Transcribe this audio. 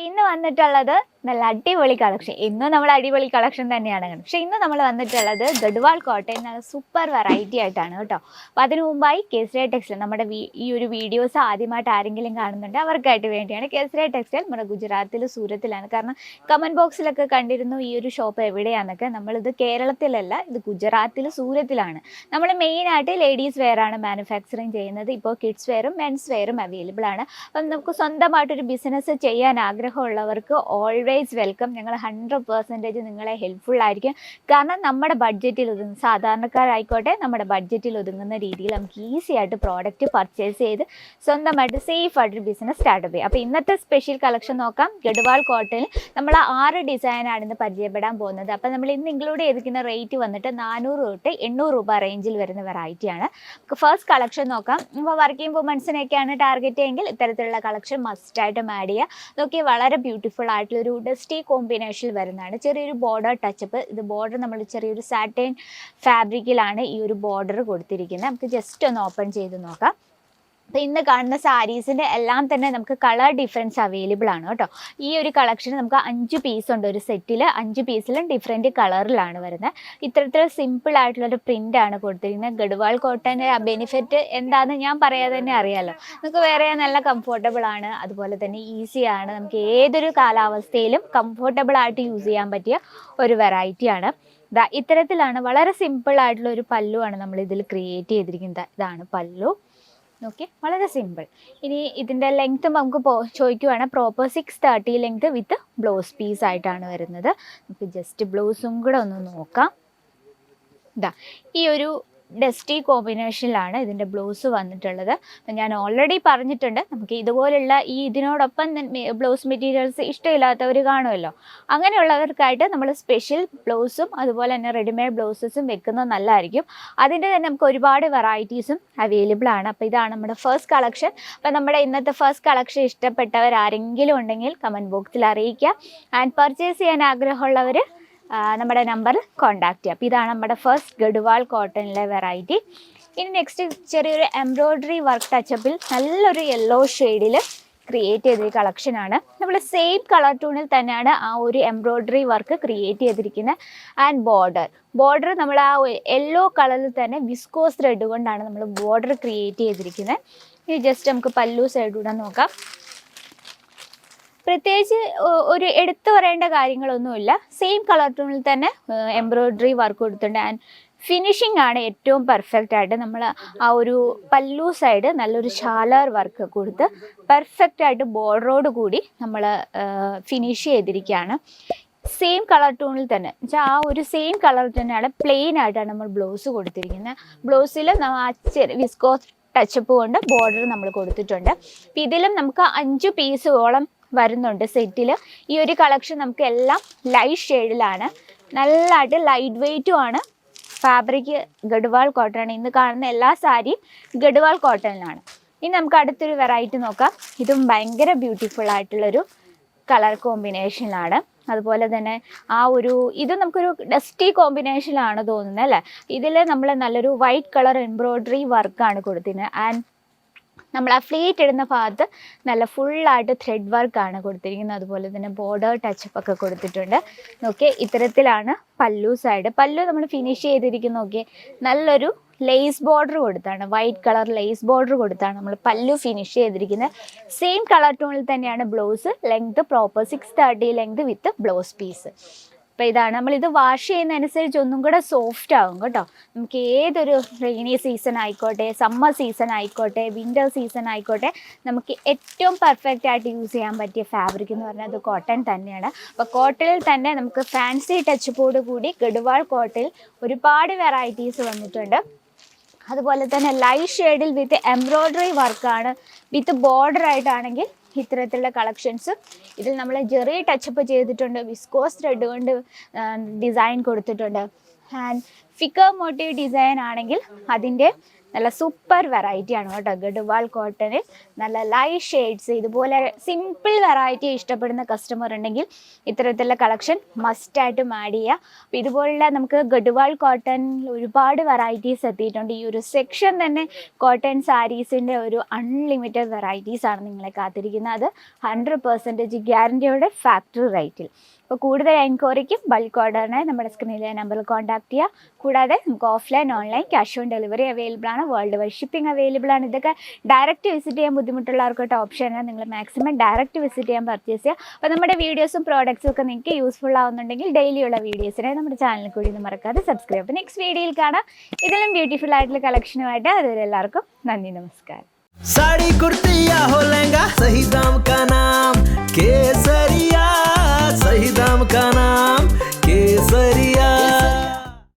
ഇന്ന് വന്നിട്ടുള്ളത് നല്ല അടിപൊളി കളക്ഷൻ. ഇന്നും നമ്മൾ അടിപൊളി കളക്ഷൻ തന്നെയാണ്. പക്ഷെ ഇന്ന് നമ്മൾ വന്നിട്ടുള്ളത് ഗഡ്വാൾ കോട്ടൺ സൂപ്പർ വെറൈറ്റി ആയിട്ടാണ് കേട്ടോ. അപ്പോൾ അതിനു മുമ്പായി കേസരി ടെക്സ്റ്റൈൽ നമ്മുടെ ഈ ഒരു വീഡിയോസ് ആദ്യമായിട്ട് ആരെങ്കിലും കാണുന്നുണ്ട് അവർക്കായിട്ട് വേണ്ടിയാണ്. കേസരി ടെക്സ്റ്റൈൽ നമ്മുടെ ഗുജറാത്തിൽ സൂറത്തിലാണ്. കാരണം കമൻറ്റ് ബോക്സിലൊക്കെ കണ്ടിരുന്നു ഈ ഒരു ഷോപ്പ് എവിടെയാണെന്നൊക്കെ. നമ്മളിത് കേരളത്തിലല്ല, ഇത് ഗുജറാത്തിൽ സൂറത്തിലാണ്. നമ്മൾ മെയിനായിട്ട് ലേഡീസ് വെയർ ആണ് മാനുഫാക്ചറിങ് ചെയ്യുന്നത്. ഇപ്പോൾ കിഡ്സ് വെയറും മെൻസ് വെയറും അവൈലബിൾ ആണ്. അപ്പം നമുക്ക് സ്വന്തമായിട്ടൊരു ബിസിനസ് ചെയ്യാൻ ആഗ്രഹമുള്ളവർക്ക് ഓൾവേസ് വെൽക്കം. ഞങ്ങൾ 100% നിങ്ങളെ ഹെൽപ്ഫുൾ ആയിരിക്കും. കാരണം നമ്മുടെ ബഡ്ജറ്റിൽ ഒതുങ്ങുന്ന സാധാരണക്കാരായിക്കോട്ടെ നമ്മുടെ ബഡ്ജറ്റിൽ ഒതുങ്ങുന്ന രീതിയിൽ നമുക്ക് ഈസി ആയിട്ട് പ്രോഡക്റ്റ് പർച്ചേസ് ചെയ്ത് സ്വന്തമായിട്ട് സേഫ് ആയിട്ടൊരു ബിസിനസ് സ്റ്റാർട്ടപ്പ് ചെയ്യാം. അപ്പോൾ ഇന്നത്തെ സ്പെഷ്യൽ കളക്ഷൻ നോക്കാം. ഗഡ്വാൾ കോട്ടണിൽ നമ്മൾ 6 ഡിസൈനാണ് ഇന്ന് പരിചയപ്പെടാൻ പോകുന്നത്. അപ്പോൾ നമ്മൾ ഇന്ന് ഇൻക്ലൂഡ് ചെയ്തിരിക്കുന്ന റേറ്റ് വന്നിട്ട് 400 തൊട്ട് 800 രൂപ റേഞ്ചിൽ വരുന്ന വെറൈറ്റിയാണ്. നമുക്ക് ഫസ്റ്റ് കളക്ഷൻ നോക്കാം. ഇപ്പോൾ വർക്കിംഗ് വുമൻസിനൊക്കെയാണ് ടാർഗറ്റ് എങ്കിൽ ഇത്തരത്തിലുള്ള കളക്ഷൻ മസ്റ്റായിട്ടും ആഡ് ചെയ്യുക. നോക്കി വളരെ ബ്യൂട്ടിഫുൾ ആയിട്ടുള്ളൊരു ഡസ്റ്റി കോമ്പിനേഷനിൽ വരുന്നതാണ്. ചെറിയൊരു ബോർഡർ ടച്ചപ്പ്. ഇത് ബോർഡർ നമ്മൾ ചെറിയൊരു സാറ്റൈൻ ഫാബ്രിക്കിലാണ് ഈ ഒരു ബോർഡർ കൊടുത്തിരിക്കുന്നത്. നമുക്ക് ജസ്റ്റ് ഒന്ന് ഓപ്പൺ ചെയ്ത് നോക്കാം. അപ്പോൾ ഇന്ന് കാണുന്ന സാരീസിൻ്റെ എല്ലാം തന്നെ നമുക്ക് കളർ ഡിഫറൻസ് അവൈലബിൾ ആണ് കേട്ടോ. ഈ ഒരു കളക്ഷൻ നമുക്ക് 5 പീസ് ഉണ്ട് ഒരു സെറ്റിൽ. 5 പീസിലും ഡിഫറെൻറ്റ് കളറിലാണ് വരുന്നത്. ഇത്തരത്തിൽ സിമ്പിൾ ആയിട്ടുള്ളൊരു പ്രിൻ്റാണ് കൊടുത്തിരിക്കുന്നത്. ഗഡ്വാൾ കോട്ടൻ്റെ ബെനിഫിറ്റ് എന്താണെന്ന് ഞാൻ പറയാതെ തന്നെ അറിയാമല്ലോ. നമുക്ക് വേറെ നല്ല കംഫർട്ടബിൾ ആണ്, അതുപോലെ തന്നെ ഈസിയാണ്. നമുക്ക് ഏതൊരു കാലാവസ്ഥയിലും കംഫർട്ടബിൾ ആയിട്ട് യൂസ് ചെയ്യാൻ പറ്റിയ ഒരു വെറൈറ്റിയാണ്. ഇത്തരത്തിലാണ് വളരെ സിമ്പിൾ ആയിട്ടുള്ള ഒരു പല്ലുവാണ് നമ്മൾ ഇതിൽ ക്രിയേറ്റ് ചെയ്തിരിക്കുന്നത്. ഇതാണ് പല്ലു. ഓക്കെ, വളരെ സിമ്പിൾ. ഇനി ഇതിൻ്റെ ലെങ്ത് നമുക്ക് ചോദിക്കുവാണ്. Proper 630 length with blouse piece ആയിട്ടാണ് വരുന്നത്. നമുക്ക് ജസ്റ്റ് ബ്ലൗസും കൂടെ ഒന്ന് നോക്കാം. ഈ ഒരു ഡസ്റ്റി കോമ്പിനേഷനിലാണ് ഇതിൻ്റെ ബ്ലൗസ് വന്നിട്ടുള്ളത്. ഞാൻ ഓൾറെഡി പറഞ്ഞിട്ടുണ്ട്, നമുക്ക് ഇതുപോലുള്ള ഇതിനോടൊപ്പം ബ്ലൗസ് മെറ്റീരിയൽസ് ഇഷ്ടമില്ലാത്തവർ കാണുമല്ലോ. അങ്ങനെയുള്ളവർക്കായിട്ട് നമ്മൾ സ്പെഷ്യൽ ബ്ലൗസും അതുപോലെ തന്നെ റെഡിമെയ്ഡ് ബ്ലൗസസും വെക്കുന്നത് നല്ലതായിരിക്കും. അതിൻ്റെ തന്നെ നമുക്ക് ഒരുപാട് വെറൈറ്റീസും അവൈലബിൾ ആണ്. അപ്പോൾ ഇതാണ് നമ്മുടെ ഫസ്റ്റ് കളക്ഷൻ. അപ്പോൾ നമ്മുടെ ഇന്നത്തെ ഫസ്റ്റ് കളക്ഷൻ ഇഷ്ടപ്പെട്ടവർ ആരെങ്കിലും ഉണ്ടെങ്കിൽ കമൻറ്റ് ബോക്സിൽ അറിയിക്കുക. ആൻഡ് പർച്ചേസ് ചെയ്യാൻ ആഗ്രഹമുള്ളവർ നമ്മുടെ നമ്പറിൽ കോൺടാക്റ്റ് ചെയ്യാം. അപ്പോൾ ഇതാണ് നമ്മുടെ ഫസ്റ്റ് ഗഡ്വാൾ കോട്ടണിലെ വെറൈറ്റി. ഇനി നെക്സ്റ്റ് ചെറിയൊരു എംബ്രോയ്ഡറി വർക്ക് ടച്ചപ്പിൽ നല്ലൊരു യെല്ലോ ഷെയ്ഡിൽ ക്രിയേറ്റ് ചെയ്തൊരു കളക്ഷനാണ്. നമ്മൾ സെയിം കളർ ടൂണിൽ തന്നെയാണ് ആ ഒരു എംബ്രോയ്ഡറി വർക്ക് ക്രിയേറ്റ് ചെയ്തിരിക്കുന്നത്. ആൻഡ് ബോർഡർ നമ്മൾ ആ യെല്ലോ കളറിൽ തന്നെ വിസ്കോസ് ത്രെഡ് കൊണ്ടാണ് നമ്മൾ ബോർഡർ ക്രിയേറ്റ് ചെയ്തിരിക്കുന്നത്. ഇനി ജസ്റ്റ് നമുക്ക് പല്ലു സൈഡിലൂടെ നോക്കാം. പ്രത്യേകിച്ച് ഒരു എടുത്തു പറയേണ്ട കാര്യങ്ങളൊന്നുമില്ല. സെയിം കളർ ടൂണിൽ തന്നെ എംബ്രോയ്ഡറി വർക്ക് കൊടുത്തിട്ടുണ്ട്. ആൻഡ് ഫിനിഷിംഗ് ആണ് ഏറ്റവും പെർഫെക്റ്റ് ആയിട്ട്. നമ്മൾ ആ ഒരു പല്ലു സൈഡ് നല്ലൊരു ഷാലർ വർക്ക് കൊടുത്ത് പെർഫെക്റ്റ് ആയിട്ട് ബോർഡറോട് കൂടി നമ്മൾ ഫിനിഷ് ചെയ്തിരിക്കുകയാണ്. സെയിം കളർ ടൂണിൽ തന്നെ വെച്ചാൽ ആ ഒരു സെയിം കളർ തന്നെയാണ് പ്ലെയിൻ ആയിട്ടാണ് നമ്മൾ ബ്ലൗസ് കൊടുത്തിരിക്കുന്നത്. ബ്ലൗസിൽ വിസ്കോസ് ടച്ചപ്പ് കൊണ്ട് ബോർഡർ നമ്മൾ കൊടുത്തിട്ടുണ്ട്. അപ്പം ഇതിലും നമുക്ക് 5 പീസോളം വരുന്നുണ്ട് സെറ്റിൽ. ഈ ഒരു കളക്ഷൻ നമുക്ക് എല്ലാം ലൈറ്റ് ഷെയ്ഡിലാണ്. നല്ലതായിട്ട് ലൈറ്റ് വെയ്റ്റും ആണ്. Fabric Garhwal cotton. ഇന്ന് കാണുന്ന എല്ലാ സാരിയും ഗഡ്വാൾ കോട്ടണിലാണ്. ഇനി നമുക്ക് അടുത്തൊരു വെറൈറ്റി നോക്കാം. ഇതും ഭയങ്കര ബ്യൂട്ടിഫുൾ ആയിട്ടുള്ളൊരു കളർ കോമ്പിനേഷനിലാണ്. അതുപോലെ തന്നെ ഇത് നമുക്കൊരു ഡസ്റ്റി കോമ്പിനേഷനിലാണ് തോന്നുന്നത് അല്ലേ. ഇതിൽ നമ്മൾ നല്ലൊരു വൈറ്റ് കളർ എംബ്രോയ്ഡറി വർക്കാണ് കൊടുത്തിരുന്നത്. ആൻഡ് നമ്മൾ ആ ഫ്ലീറ്റ് ഇടുന്ന ഭാഗത്ത് നല്ല ഫുള്ളായിട്ട് ത്രെഡ് വർക്കാണ് കൊടുത്തിരിക്കുന്നത്. അതുപോലെ തന്നെ ബോർഡർ ടച്ചപ്പ് ഒക്കെ കൊടുത്തിട്ടുണ്ട്. നോക്കിയേ, ഇത്തരത്തിലാണ് പല്ലു സൈഡ്. പല്ലു നമ്മൾ ഫിനിഷ് ചെയ്തിരിക്കുന്ന നോക്കിയേ, നല്ലൊരു ലേസ് ബോർഡർ കൊടുത്താണ്, വൈറ്റ് കളർ ലേസ് ബോർഡർ കൊടുത്താണ് നമ്മൾ പല്ലു ഫിനിഷ് ചെയ്തിരിക്കുന്നത്. സെയിം കളർ ടോണിൽ തന്നെയാണ് blouse. Length proper 630 length with blouse piece. അപ്പോൾ ഇതാണ് നമ്മളിത് വാഷ് ചെയ്യുന്നതനുസരിച്ച് ഒന്നും കൂടെ സോഫ്റ്റ് ആകും കേട്ടോ. നമുക്ക് ഏതൊരു റെയിനി സീസൺ ആയിക്കോട്ടെ, സമ്മർ സീസൺ ആയിക്കോട്ടെ, വിൻ്റർ സീസൺ ആയിക്കോട്ടെ, നമുക്ക് ഏറ്റവും പെർഫെക്റ്റ് ആയിട്ട് യൂസ് ചെയ്യാൻ പറ്റിയ ഫാബ്രിക് എന്ന് പറഞ്ഞാൽ അത് കോട്ടൺ തന്നെയാണ്. അപ്പോൾ കോട്ടണിൽ തന്നെ നമുക്ക് ഫാൻസി ടച്ചപ്പോട് കൂടി ഗഡ്വാൾ കോട്ടണിൽ ഒരുപാട് വെറൈറ്റീസ് വന്നിട്ടുണ്ട്. അതുപോലെ തന്നെ ലൈറ്റ് ഷെയ്ഡിൽ വിത്ത് എംബ്രോയ്ഡറി വർക്കാണ്. വിത്ത് ബോർഡർ ആയിട്ടാണെങ്കിൽ ഇത്തരത്തിലുള്ള കളക്ഷൻസ്. ഇതിൽ നമ്മൾ ജെറി ടച്ചപ്പ് ചെയ്തിട്ടുണ്ട്. വിസ്കോസ് ത്രെഡ് കൊണ്ട് ഡിസൈൻ കൊടുത്തിട്ടുണ്ട്. ആൻഡ് ഫിക്കർ മോട്ടീവ് ഡിസൈൻ ആണെങ്കിൽ അതിൻ്റെ നല്ല സൂപ്പർ വെറൈറ്റി ആണ് കേട്ടോ. ഗഡ്വാൾ കോട്ടണിൽ നല്ല ലൈറ്റ് ഷെയ്ഡ്സ്, ഇതുപോലെ സിമ്പിൾ വെറൈറ്റി ഇഷ്ടപ്പെടുന്ന കസ്റ്റമർ ഉണ്ടെങ്കിൽ ഇത്തരത്തിലുള്ള കളക്ഷൻ മസ്റ്റായിട്ടും ആഡ് ചെയ്യുക. അപ്പോൾ ഇതുപോലുള്ള നമുക്ക് ഗഡ്വാൾ കോട്ടണിൽ ഒരുപാട് വെറൈറ്റീസ് എത്തിയിട്ടുണ്ട്. ഈ ഒരു സെക്ഷൻ തന്നെ കോട്ടൺ സാരീസിൻ്റെ ഒരു അൺലിമിറ്റഡ് വെറൈറ്റീസ് ആണ് നിങ്ങളെ കാത്തിരിക്കുന്നത്. അത് 100% ഗ്യാരണ്ടിയോടെ ഫാക്ടറി റേറ്റിൽ. അപ്പോൾ കൂടുതൽ എൻക്വയറിക്കും ബൾക്ക് ഓർഡറിനായി നമ്മുടെ സ്ക്രീനിലെ നമ്പറിൽ കോൺടാക്ട് ചെയ്യുക. കൂടാതെ നമുക്ക് offline online cash on delivery available ആണ്. വേൾഡ് വൈഡ് ഷിപ്പിംഗ് അവൈലബിൾ ആണ്. ഇതൊക്കെ ഡയറക്റ്റ് വിസിറ്റ് ചെയ്യാൻ ബുദ്ധിമുട്ടുള്ളവർക്കൊക്കെ ഓപ്ഷനാണ്. നിങ്ങൾ മാക്സിമം ഡയറക്റ്റ് വിസിറ്റ് ചെയ്യാൻ പർച്ചേസ് ചെയ്യുക. അപ്പോൾ നമ്മുടെ വീഡിയോസും പ്രോഡക്റ്റ്സും ഒക്കെ നിങ്ങൾക്ക് യൂസ്ഫുൾ ആവുന്നുണ്ടെങ്കിൽ ഡെയിലിയുള്ള വീഡിയോസിനെ നമ്മുടെ ചാനലിൽ കൂടി ഒന്ന് മറക്കാതെ സബ്സ്ക്രൈബ്. അപ്പോൾ നെക്സ്റ്റ് വീഡിയോയിൽ കാണാം ഇതിലും ബ്യൂട്ടിഫുൾ ആയിട്ടുള്ള കളക്ഷനുമായിട്ട്. അതുവരെ എല്ലാവർക്കും നന്ദി, നമസ്കാരം. साड़ी कुर्ती या हो लहंगा, सही दाम का ना